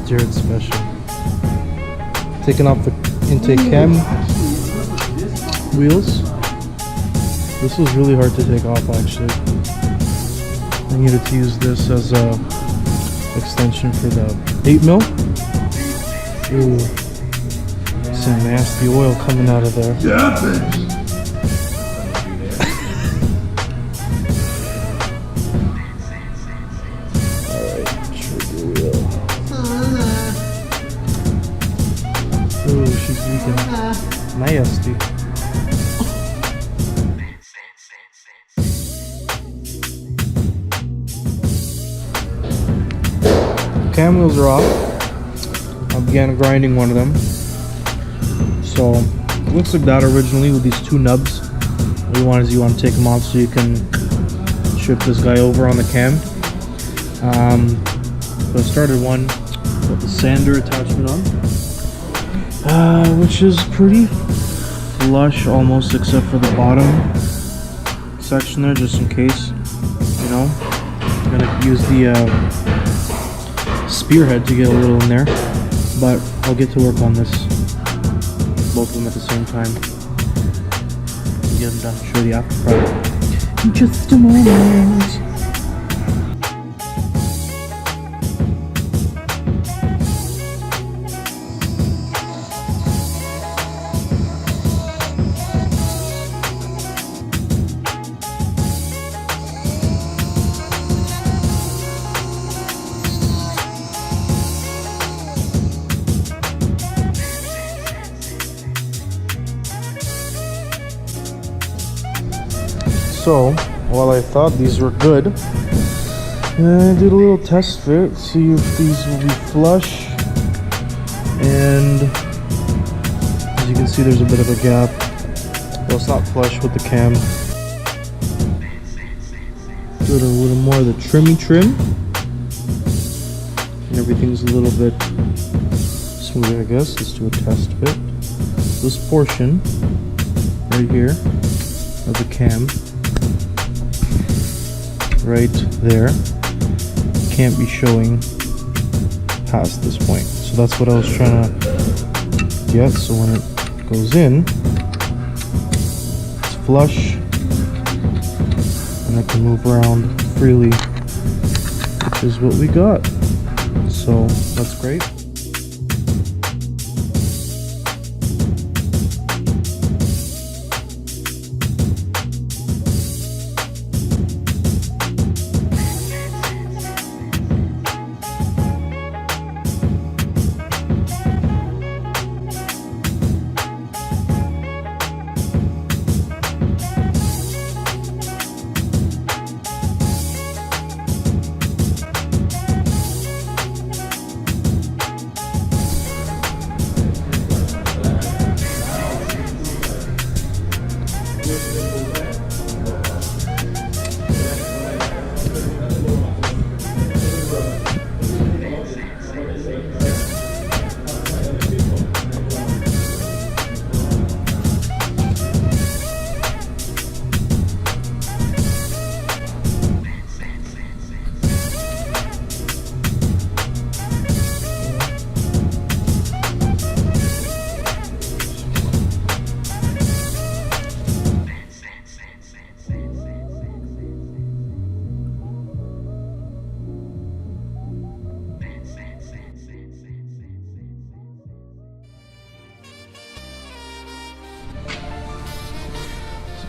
Jared Special. Taking off the intake cam wheels. This was really hard to take off actually. I needed to use this as a extension for the 8mm. Ooh, some nasty oil coming out of there. Alright, trigger wheel. Ooh, she's leaking. Nasty. Cam wheels are off. I began grinding one of them. So it looks like that originally with these two nubs. What you want is you want to take them off so you can shift this guy over on the cam. So I started one with the sander attachment on, which is pretty flush almost except for the bottom section there, just in case, you know. I'm gonna use the spearhead to get a little in there, but I'll get to work on this, both of them at the same time. Get them done, show the after product in just a moment. So, while I thought these were good, I did a little test fit, see if these will be flush, and as you can see there's a bit of a gap. Well, it's not flush with the cam. Do it a little more of the trim, and everything's a little bit smoother, I guess. Let's do a test fit. This portion right here of the cam, right there, can't be showing past this point. So that's what I was trying to get. So when it goes in, it's flush and I can move around freely, which is what we got. So that's great.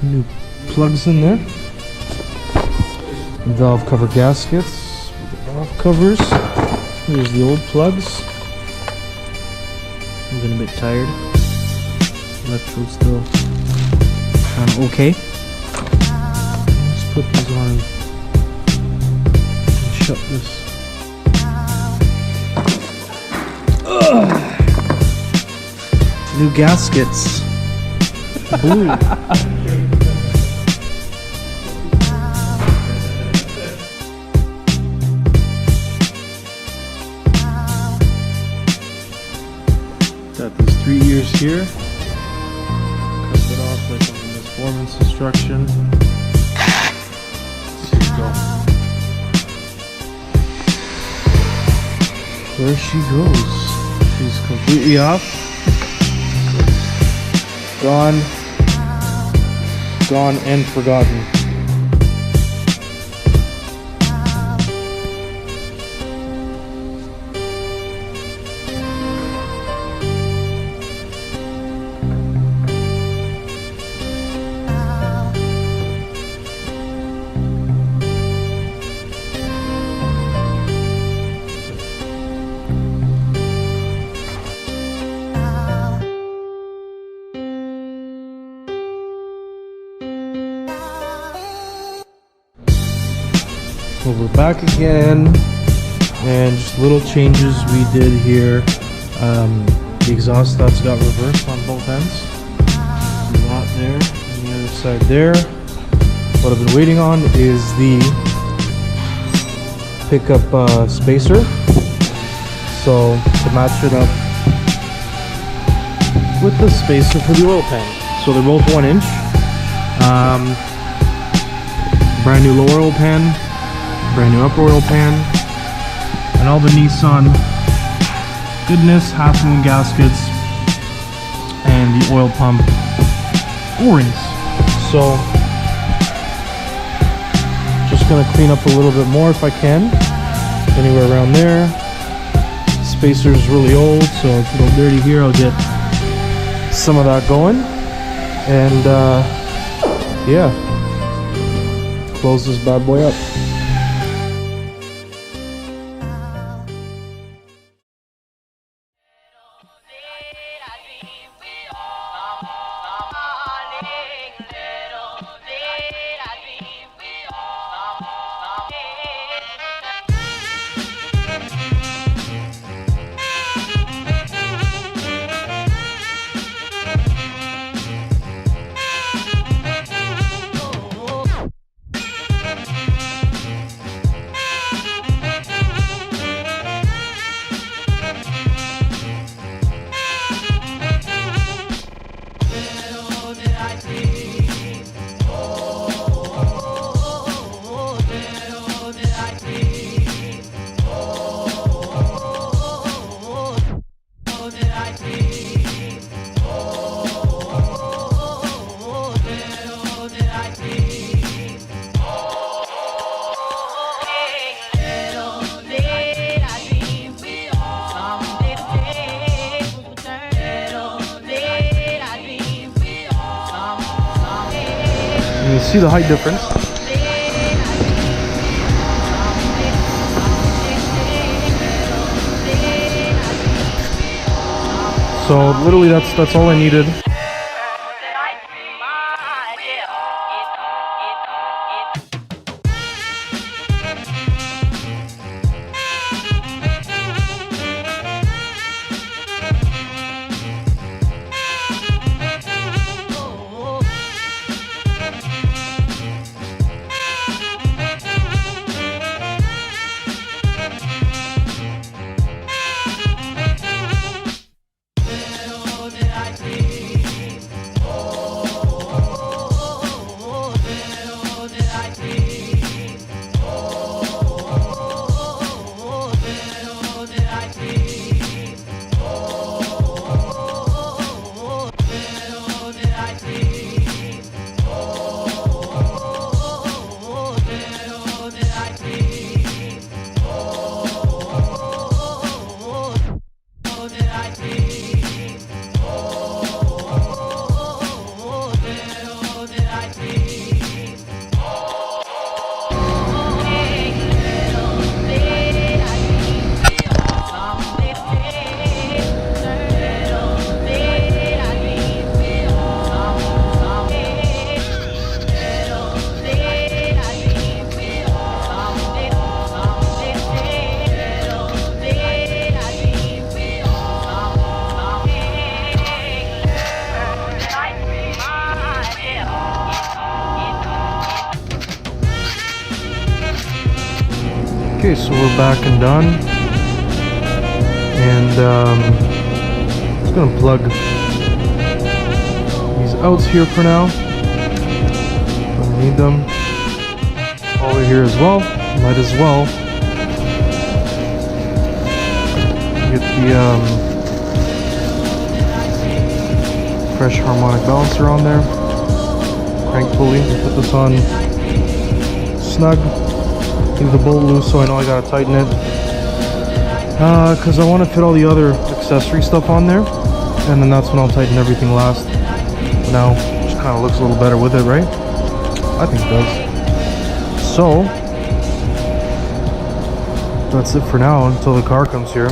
New plugs in there. Valve cover gaskets with the valve covers. Here's the old plugs. I'm getting a bit tired. Electrode's still kind of okay. Let's put these on and shut this. Ugh. New gaskets. Blue. Got these 3 ears here. Cut it off like on this performance instruction. Let's see it go. There she goes. She's completely off. Gone and forgotten. Well, we're back again, and just little changes we did here. The exhaust nuts got reversed on both ends. So that there, and the other side there. What I've been waiting on is the pickup spacer. So to match it up with the spacer for the oil pan. So they're both 1 inch. Brand new lower oil pan. Brand new upper oil pan, and all the Nissan goodness, half moon gaskets, and the oil pump O-rings. So just gonna clean up a little bit more if I can, anywhere around there. Spacer's really old, so it's a little dirty here. I'll get some of that going, and yeah, close this bad boy up. You see the height difference. So literally that's all I needed. Okay, so we're back and done, and I'm just gonna plug these outs here for now. Don't need them. Over here as well, might as well the fresh harmonic balancer on there. Crank pulley. Put this on snug. Leave the bolt loose so I know I gotta tighten it. Because I want to fit all the other accessory stuff on there, and then that's when I'll tighten everything last. But now it just kind of looks a little better with it, right? I think it does. So that's it for now until the car comes here.